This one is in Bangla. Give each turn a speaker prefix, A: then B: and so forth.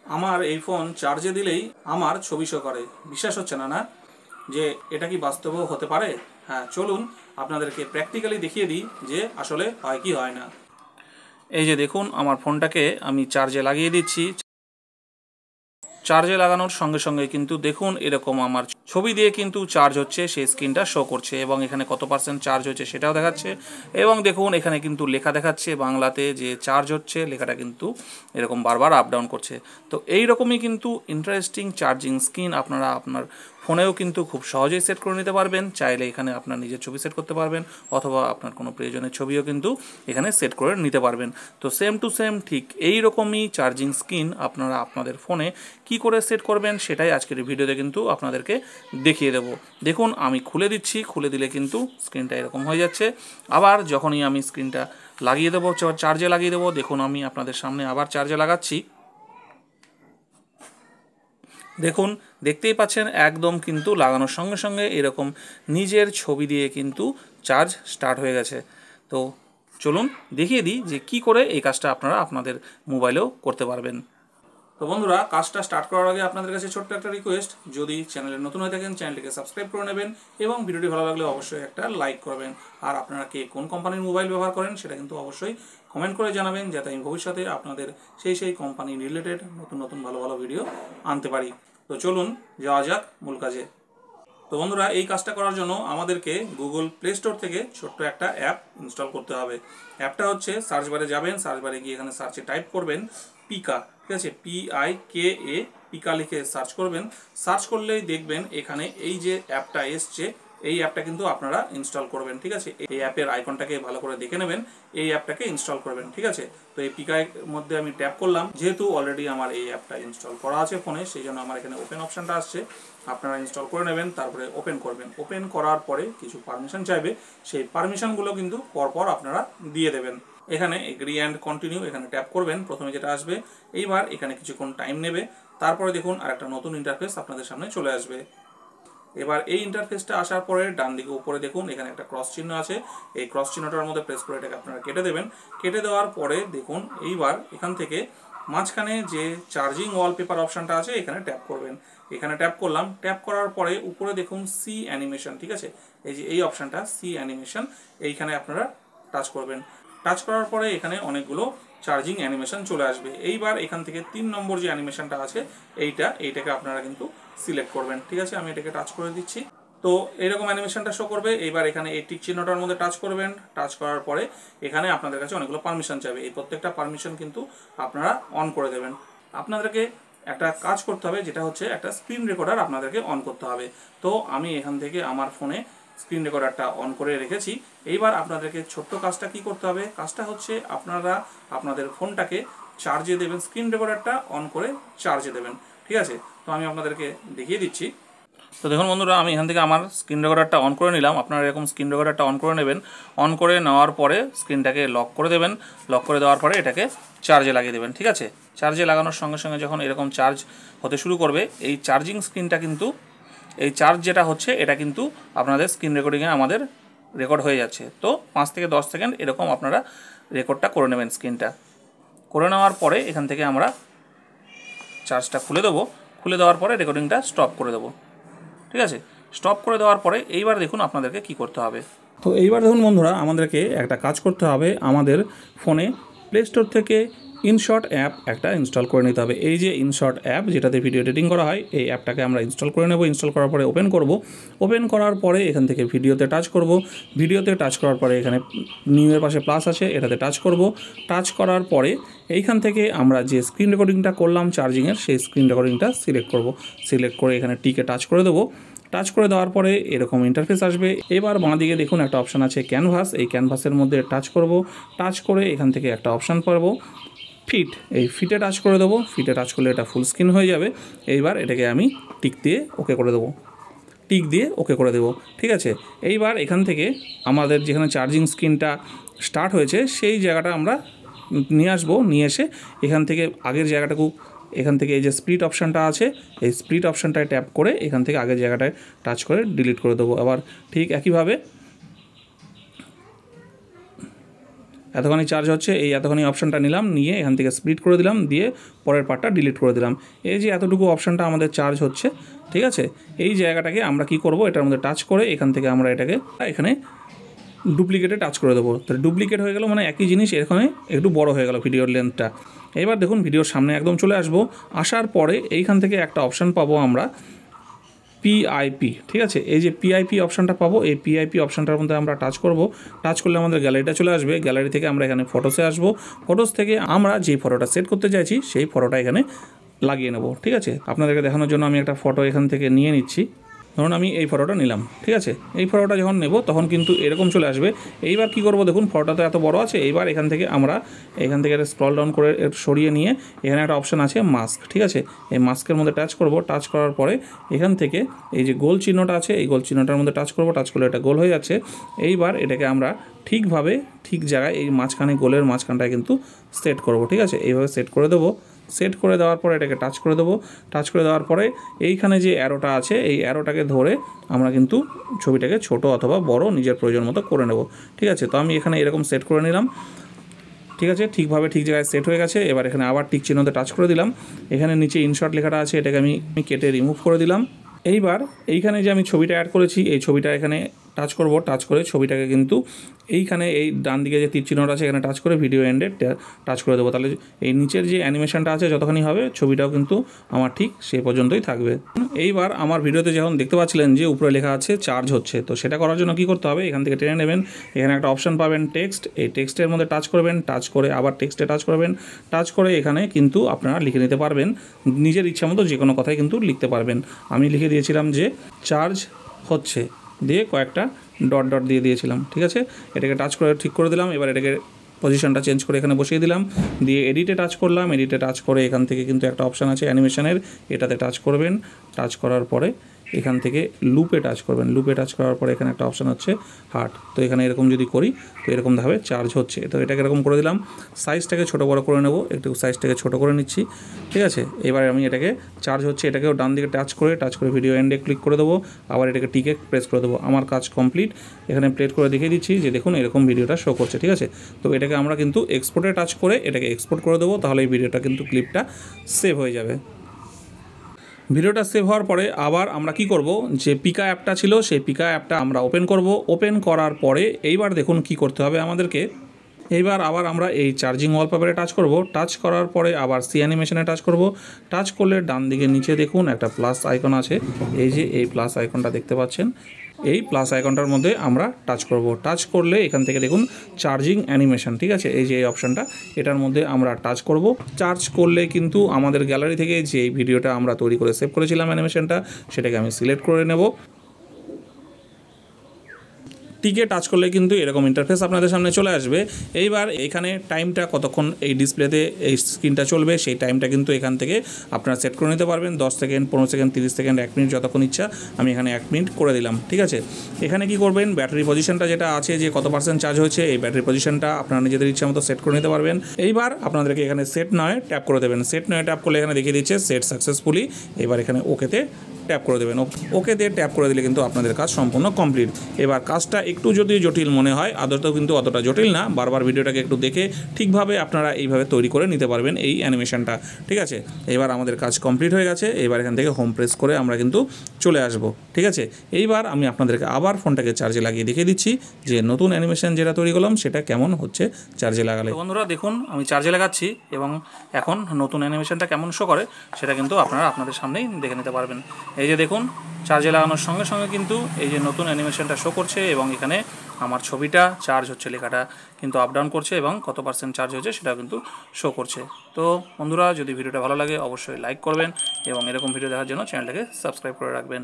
A: আমার এই ফোন চার্জে দিলেই আমার ছবি শো করে। বিশ্বাস হচ্ছে না, না যে এটা কি বাস্তবেও হতে পারে? হ্যাঁ, চলুন আপনাদেরকে প্র্যাকটিক্যালি দেখিয়ে দিই যে আসলে হয় কি হয় না। এই যে দেখুন, আমার ফোনটাকে আমি চার্জে লাগিয়ে দিচ্ছি। চার্জে লাগানোর সঙ্গে সঙ্গে কিন্তু দেখুন এরকম আমার ছবি দিয়ে কিন্তু চার্জ হচ্ছে, সেই স্ক্রিনটা শো করছে এবং এখানে কত পার্সেন্ট চার্জ হচ্ছে সেটাও দেখাচ্ছে। এবং দেখুন এখানে কিন্তু লেখা দেখাচ্ছে বাংলাতে যে চার্জ হচ্ছে, লেখাটা কিন্তু এরকম বারবার আপ ডাউন করছে। তো এই রকমই কিন্তু ইন্টারেস্টিং চার্জিং স্ক্রিন আপনারা আপনার ফোনেও কিন্তু খুব সহজেই সেট করে নিতে পারবেন। চাইলে এখানে আপনার নিজের ছবি সেট করতে পারবেন, অথবা আপনার কোনো প্রয়োজনের ছবিও কিন্তু এখানে সেট করে নিতে পারবেন। তো সেম টু সেম ঠিক এই রকমই চার্জিং স্ক্রিন আপনারা আপনাদের ফোনে কি করে সেট করবেন সেটাই আজকের ভিডিওতে কিন্তু আপনাদেরকে দেখিয়ে দেবো। দেখুন আমি খুলে দিচ্ছি, খুলে দিলে কিন্তু স্ক্রিনটা এরকম হয়ে যাচ্ছে। আবার যখনই আমি স্ক্রিনটা লাগিয়ে দেবো, চার্জে লাগিয়ে দেবো, দেখুন আমি আপনাদের সামনে আবার চার্জে লাগাচ্ছি। দেখুন দেখতেই পাচ্ছেন একদম কিন্তু লাগানোর সঙ্গে সঙ্গে এরকম নিজের ছবি দিয়ে কিন্তু চার্জ স্টার্ট হয়ে গেছে। তো চলুন দেখিয়ে দিই যে কি করে এই কাজটা আপনারা আপনাদের মোবাইলেও করতে পারবেন। তো বন্ধুরা, কাজটা স্টার্ট করার আগে আপনাদের কাছে ছোট্ট একটা রিকোয়েস্ট, যদি চ্যানেলে নতুন হয়ে থাকেন চ্যানেলটিকে সাবস্ক্রাইব করে নেবেন এবং ভিডিওটি ভালো লাগলে অবশ্যই একটা লাইক করবেন। আর আপনারা কে কোন কোম্পানির মোবাইল ব্যবহার করেন সেটা কিন্তু অবশ্যই কমেন্ট করে জানাবেন, যাতে আমি ভবিষ্যতে আপনাদের সেই কোম্পানি রিলেটেড নতুন নতুন ভালো ভালো ভিডিও আনতে পারি। তো চলুন যাওয়া যাক মূল কাজে। তো বন্ধুরা, এই কাজটা করার জন্য আমাদেরকে গুগল প্লে স্টোর থেকে ছোট্ট একটা অ্যাপ ইনস্টল করতে হবে। অ্যাপটা হচ্ছে, সার্চ বারে যাবেন, সার্চ বারে গিয়ে এখানে সার্চে টাইপ করবেন পিকা, ঠিক আছে, PIKA, পিকা লিখে সার্চ করবেন। সার্চ করলেই দেখবেন এখানে এই যে অ্যাপটা এসছে, এই অ্যাপটা কিন্তু আপনারা ইনস্টল করবেন, ঠিক আছে। এই অ্যাপের আইকনটাকে ভালো করে দেখে নেবেন, এই অ্যাপটাকে ইনস্টল করবেন, ঠিক আছে। তো এই পিকার মধ্যে আমি ট্যাপ করলাম, যেহেতু অলরেডি আমার এই অ্যাপটা ইনস্টল করা আছে ফোনে, সেই জন্য আমার এখানে ওপেন অপশানটা আসছে। আপনারা ইনস্টল করে নেবেন, তারপরে ওপেন করবেন। ওপেন করার পরে কিছু পারমিশন চাইবে, সেই পারমিশনগুলো কিন্তু পরপর আপনারা দিয়ে দেবেন। এখানে এগ্রি অ্যান্ড কন্টিনিউ এখানে ট্যাপ করবেন, প্রথমে যেটা আসবে। এইবার এখানে কিছুক্ষণ টাইম নেবে, তারপরে দেখুন আরেকটা নতুন ইন্টারফেস আপনাদের সামনে চলে আসবে। এবার এই ইন্টারফেসটা আসার পরে ডান দিকে উপরে দেখুন এখানে একটা ক্রস চিহ্ন আছে, এই ক্রস চিহ্নটার মধ্যে প্রেস করে এটাকে আপনারা কেটে দেবেন। কেটে দেওয়ার পরে দেখুন এইবার এখান থেকে মাঝখানে যে চার্জিং ওয়ালপেপার অপশানটা আছে এখানে ট্যাপ করবেন। এখানে ট্যাপ করলাম, ট্যাপ করার পরে উপরে দেখুন সি অ্যানিমেশন, ঠিক আছে, এই যে এই অপশানটা সি অ্যানিমেশন, এইখানে আপনারা টাচ করবেন। টাচ করার পরে এখানে অনেকগুলো চার্জিং অ্যানিমেশন চলে আসবে। এইবার এখান থেকে 3 নম্বর যে অ্যানিমেশনটা আছে এইটাকে আপনারা কিন্তু সিলেক্ট করবেন, ঠিক আছে। আমি এটাকে টাচ করে দিচ্ছি। তো এইরকম অ্যানিমেশনটা শো করবে। এইবার এখানে এই টিক চিহ্নটার মধ্যে টাচ করবেন। টাচ করার পরে এখানে আপনাদের কাছে অনেকগুলো পারমিশন চাইবে, এই প্রত্যেকটা পারমিশন কিন্তু আপনারা অন করে দেবেন। আপনাদেরকে একটা কাজ করতে হবে, যেটা হচ্ছে একটা স্ক্রিন রেকর্ডার আপনাদেরকে অন করতে হবে। তো আমি এখান থেকে আমার ফোনে স্ক্রিন রেকর্ডারটা অন করে রেখেছি। এইবার আপনাদেরকে ছোট্ট কাজটা কি করতে হবে, কাজটা হচ্ছে আপনারা আপনাদের ফোনটাকে চার্জে দেবেন, স্ক্রিন রেকর্ডারটা অন করে চার্জে দেবেন, ঠিক আছে। তো আমি আপনাদেরকে দেখিয়ে দিচ্ছি। তো দেখুন বন্ধুরা, আমি এখান থেকে আমার স্ক্রিন রেকর্ডারটা অন করে নিলাম। আপনারা এরকম স্ক্রিন রেকর্ডারটা অন করে নেবেন। অন করে নেওয়ার পরে স্ক্রিনটাকে লক করে দেবেন। লক করে দেওয়ার পরে এটাকে চার্জে লাগিয়ে দেবেন, ঠিক আছে। চার্জে লাগানোর সঙ্গে সঙ্গে যখন এরকম চার্জ হতে শুরু করবে, এই চার্জিং স্ক্রিনটা কিন্তু, এই চার্জ যেটা হচ্ছে এটা কিন্তু আপনাদের স্ক্রিন রেকর্ডিংয়ে আমাদের রেকর্ড হয়ে যাচ্ছে। তো 5 থেকে 10 সেকেন্ড এরকম আপনারা রেকর্ডটা করে নেবেন। স্ক্রিনটা করে নেওয়ার পরে এখান থেকে আমরা চার্জটা খুলে দেবো। খুলে দেওয়ার পরে রেকর্ডিংটা স্টপ করে দেবো, ঠিক আছে। স্টপ করে দেওয়ার পরে এইবার দেখুন আপনাদেরকে কি করতে হবে। তো এইবার দেখুন বন্ধুরা, আমাদেরকে একটা কাজ করতে হবে। আমাদের ফোনে প্লে স্টোর থেকে ইনশট অ্যাপ একটা ইনস্টল করে নিতে হবে। এই যে ইনশট অ্যাপ, যেটাতে ভিডিও এডিটিং করা হয়, এই অ্যাপটাকে আমরা ইনস্টল করে নেব। ইনস্টল করার পরে ওপেন করব। ওপেন করার পরে এখান থেকে ভিডিওতে টাচ করব। ভিডিওতে টাচ করার পরে এখানে নিউ এর পাশে প্লাস আছে, এটাতে টাচ করব। টাচ করার পরে এইখান থেকে আমরা যে স্ক্রিন রেকর্ডিংটা করলাম চার্জিংয়ের, সেই স্ক্রিন রেকর্ডিংটা সিলেক্ট করব। সিলেক্ট করে এখানে টিকে টাচ করে দেবো। টাচ করে দেওয়ার পরে এরকম ইন্টারফেস আসবে। এবার বাঁ দিকে দেখুন একটা অপশান আছে ক্যানভাস, এই ক্যানভাসের মধ্যে টাচ করব। টাচ করে এখান থেকে একটা অপশান পাবো ফিট, এই ফিটে টাচ করে দেবো। ফিটে টাচ করলে এটা ফুল স্ক্রিন হয়ে যাবে। এইবার এটাকে আমি টিক দিয়ে ওকে করে দেবো, টিক দিয়ে ওকে করে দেবো, ঠিক আছে। এইবার এখান থেকে আমাদের যেখানে চার্জিং স্ক্রিনটা স্টার্ট হয়েছে সেই জায়গাটা আমরা নিয়ে আসবো। নিয়ে এসে এখান থেকে আগের জায়গাটাকে, এখান থেকে এই যে স্প্লিট অপশানটা আছে, এই স্প্লিট অপশানটায় ট্যাপ করে এখান থেকে আগের জায়গাটায় টাচ করে ডিলিট করে দেবো। আবার ঠিক একইভাবে এতখানি চার্জ হচ্ছে, এই এতখানি অপশানটা নিলাম, নিয়ে এখান থেকে স্প্লিট করে দিলাম, দিয়ে পরের পার্টটা ডিলিট করে দিলাম। এই যে এতটুকু অপশানটা আমাদের চার্জ হচ্ছে, ঠিক আছে, এই জায়গাটাকে আমরা কি করব, এটার মধ্যে টাচ করে এখান থেকে আমরা এটাকে এখানে ডুপ্লিকেটে টাচ করে দেবো। তাহলে ডুপ্লিকেট হয়ে গেল, মানে একই জিনিস এখানে একটু বড় হয়ে গেল ভিডিওর লেন্থটা। এবার দেখুন ভিডিওর সামনে একদম চলে আসবো, আসার পরে এইখান থেকে একটা অপশান পাবো আমরা পিআইপি, ঠিক আছে, এই যে পিআইপি অপশানটা পাবো, এই পিআইপি অপশানটার মধ্যে আমরা টাচ করব। টাচ করলে আমাদের গ্যালারিটা চলে আসবে। গ্যালারি থেকে আমরা এখানে ফটোসে আসবো, ফটোস থেকে আমরা যেই ফটোটা সেট করতে চাইছি সেই ফটোটা এখানে লাগিয়ে নেব, ঠিক আছে। আপনাদেরকে দেখানোর জন্য আমি একটা ফটো এখান থেকে নিয়ে নিচ্ছি। ধরুন আমি এই ফটোটা নিলাম, ঠিক আছে, এই ফটোটা যখন নেব তখন কিন্তু এরকম চলে আসবে। এইবার কি করব, দেখুন ফটোটা তো এত বড় আছে, এইবার এখান থেকে আমরা এখান থেকে স্ক্রল ডাউন করে সরিয়ে নিয়ে এখানে একটা অপশান আছে মাস্ক, ঠিক আছে, এই মাস্কের মধ্যে টাচ করব। টাচ করার পরে এখান থেকে এই যে গোল চিহ্নটা আছে, এই গোল চিহ্নটার মধ্যে টাচ করব। টাচ করলে এটা গোল হয়ে যাচ্ছে। এইবার এটাকে আমরা ঠিকভাবে ঠিক জায়গায় এই মাঝখানে গোলের মাঝখানটায় কিন্তু সেট করব, ঠিক আছে, এইভাবে সেট করে দেবো। সেট করে দেওয়ার পরে এটাকে টাচ করে দেবো। টাচ করে দেওয়ার পরে এইখানে যে অ্যারোটা আছে, এই অ্যারোটাকে ধরে আমরা কিন্তু ছবিটাকে ছোট অথবা বড় নিজের প্রয়োজন মতো করে নেব, ঠিক আছে। তো আমি এখানে এরকম সেট করে নিলাম, ঠিক আছে, ঠিকভাবে ঠিক জায়গায় সেট হয়ে গেছে। এবার এখানে আবার টিক চিহ্নতে টাচ করে দিলাম। এখানে নিচে ইনশর্ট লেখাটা আছে, এটাকে আমি কেটে রিমুভ করে দিলাম। এইবার এইখানে যে আমি ছবিটা অ্যাড করেছি, এই ছবিটা এখানে টাচ করব। টাচ করে ছবিটাকে কিন্তু এইখানে এই ডান দিকে যে তীর চিহ্নটা আছে এখানে টাচ করে ভিডিও এন্ডে টাচ করে দেবো। তাহলে এই নিচের যে অ্যানিমেশনটা আছে যতখানি হবে ছবিটাও কিন্তু আমার ঠিক সেই পর্যন্তই থাকবে। এইবার আমার ভিডিওতে যখন দেখতে পাচ্ছিলেন যে উপরে লেখা আছে চার্জ হচ্ছে, তো সেটা করার জন্য কী করতে হবে, এখান থেকে টেনে নেবেন, এখানে একটা অপশান পাবেন টেক্সট, এই টেক্সটের মধ্যে টাচ করবেন। টাচ করে আবার টেক্সটে টাচ করবেন। টাচ করে এখানে কিন্তু আপনারা লিখে নিতে পারবেন নিজের ইচ্ছা মতো, যে কোনো কথাই কিন্তু লিখতে পারবেন। আমি লিখে দিয়েছিলাম যে চার্জ হচ্ছে, দিয়ে কয়েকটা ডট ডট দিয়ে দিয়েছিলাম, ঠিক আছে। এটাকে টাচ করে ঠিক করে দিলাম। এবার এটাকে পজিশনটা চেঞ্জ করে এখানে বসিয়ে দিলাম, দিয়ে এডিটে টাচ করলাম। এডিটে টাচ করে এখান থেকে কিন্তু একটা অপশান আছে অ্যানিমেশনের, এটাতে টাচ করবেন। টাচ করার পরে এখান থেকে লুপে টাচ করবেন। লুপে টাচ করার পরে এখানে একটা অপশান হচ্ছে হার্ট, তো এখানে এরকম যদি করি তো এরকমভাবে চার্জ হচ্ছে। তো এটাকে এরকম করে দিলাম। সাইজটাকে ছোটো বড়ো করে নেব, একটু সাইজটাকে ছোটো করে নিচ্ছি, ঠিক আছে। এবার আমি এটাকে চার্জ হচ্ছে, এটাকেও ডান দিকে টাচ করে ভিডিও এন্ডে ক্লিক করে দেবো। আবার এটাকে টিকে প্রেস করে দেবো। আমার কাজ কমপ্লিট। এখানে প্লেট করে দেখিয়ে দিচ্ছি যে দেখুন এরকম ভিডিওটা শো করছে, ঠিক আছে। তো এটাকে আমরা কিন্তু এক্সপোর্টে টাচ করে এটাকে এক্সপোর্ট করে দেবো, তাহলে এই ভিডিওটা কিন্তু ক্লিপটা সেভ হয়ে যাবে। ভিডিওটা সেভ হওয়ার পরে আবার আমরা কি করব, যে পিকা অ্যাপটা ছিল সেই পিকা অ্যাপটা আমরা ওপেন করব। ওপেন করার পরে এইবার দেখুন কি করতে হবে আমাদেরকে। এইবার আবার আমরা এই চার্জিং ওয়ালপেপারে টাচ করব। টাচ করার পরে আবার সি অ্যানিমেশনে টাচ করব। টাচ করলে ডান দিকে নিচে দেখুন একটা প্লাস আইকন আছে, এই যে এই প্লাস আইকনটা দেখতে পাচ্ছেন, এই প্লাস আইকনটার মধ্যে আমরা টাচ করব। টাচ করলে এখান থেকে দেখুন চার্জিং অ্যানিমেশন, ঠিক আছে, এই যে এই অপশানটা, এটার মধ্যে আমরা টাচ করব। চার্জ করলে কিন্তু আমাদের গ্যালারি থেকে যে ভিডিওটা আমরা তৈরি করে সেভ করেছিলাম অ্যানিমেশনটা, সেটাকে আমি সিলেক্ট করে নেব। টিকে টাচ করলে কিন্তু এরকম ইন্টারফেস আপনাদের সামনে চলে আসবে। এইবার এখানে টাইমটা কতক্ষণ এই ডিসপ্লেতে এই স্ক্রিনটা চলবে সেই টাইমটা কিন্তু এখান থেকে আপনারা সেট করে নিতে পারবেন। 10 সেকেন্ড, 15 সেকেন্ড, 30 সেকেন্ড, 1 মিনিট, যতক্ষণ ইচ্ছা। আমি এখানে 1 মিনিট করে দিলাম, ঠিক আছে। এখানে কি করবেন, ব্যাটারি পজিশনটা যেটা আছে যে কত % চার্জ হয়েছে, এই ব্যাটারি পজিশনটা আপনারা নিজেদের ইচ্ছা মতো সেট করে নিতে পারবেন। এইবার আপনাদেরকে এখানে সেট নয় ট্যাপ করে দেবেন। সেট নয় ট্যাপ করলে এখানে দেখিয়ে দিচ্ছে সেট সাকসেসফুলি। এবার এখানে ওকেতে ট্যাপ করে দেবেন। ওকে দিয়ে ট্যাপ করে দিলে কিন্তু আপনাদের কাজ সম্পূর্ণ কমপ্লিট। এবার কাজটা একটু যদি জটিল মনে হয়, আদতেও কিন্তু অতটা জটিল না। বারবার ভিডিওটাকে একটু দেখে ঠিকভাবে আপনারা এইভাবে তৈরি করে নিতে পারবেন এই অ্যানিমেশনটা, ঠিক আছে। এবার আমাদের কাজ কমপ্লিট হয়ে গেছে। এবার এখান থেকে হোম প্রেস করে আমরা কিন্তু চলে আসব, ঠিক আছে। এইবার আমি আপনাদেরকে আবার ফোনটাকে চার্জে লাগিয়ে দেখিয়ে দিচ্ছি যে নতুন অ্যানিমেশন যেটা তৈরি করলাম সেটা কেমন হচ্ছে চার্জে লাগালে। বন্ধুরা দেখুন আমি চার্জে লাগাচ্ছি এবং এখন নতুন অ্যানিমেশনটা কেমন শো করে সেটা কিন্তু আপনারা আপনাদের সামনেই দেখে নিতে পারবেন। এই যে দেখুন চার্জে লাগানোর সঙ্গে সঙ্গে কিন্তু এই যে নতুন অ্যানিমেশনটা শো করছে এবং এখানে আমার ছবিটা চার্জ হচ্ছে লেখাটা কিন্তু আপ ডাউন করছে এবং কত % চার্জ হয়েছে সেটাও কিন্তু শো করছে। তো বন্ধুরা যদি ভিডিওটা ভালো লাগে অবশ্যই লাইক করবেন এবং এরকম ভিডিও দেখার জন্য চ্যানেলটাকে সাবস্ক্রাইব করে রাখবেন।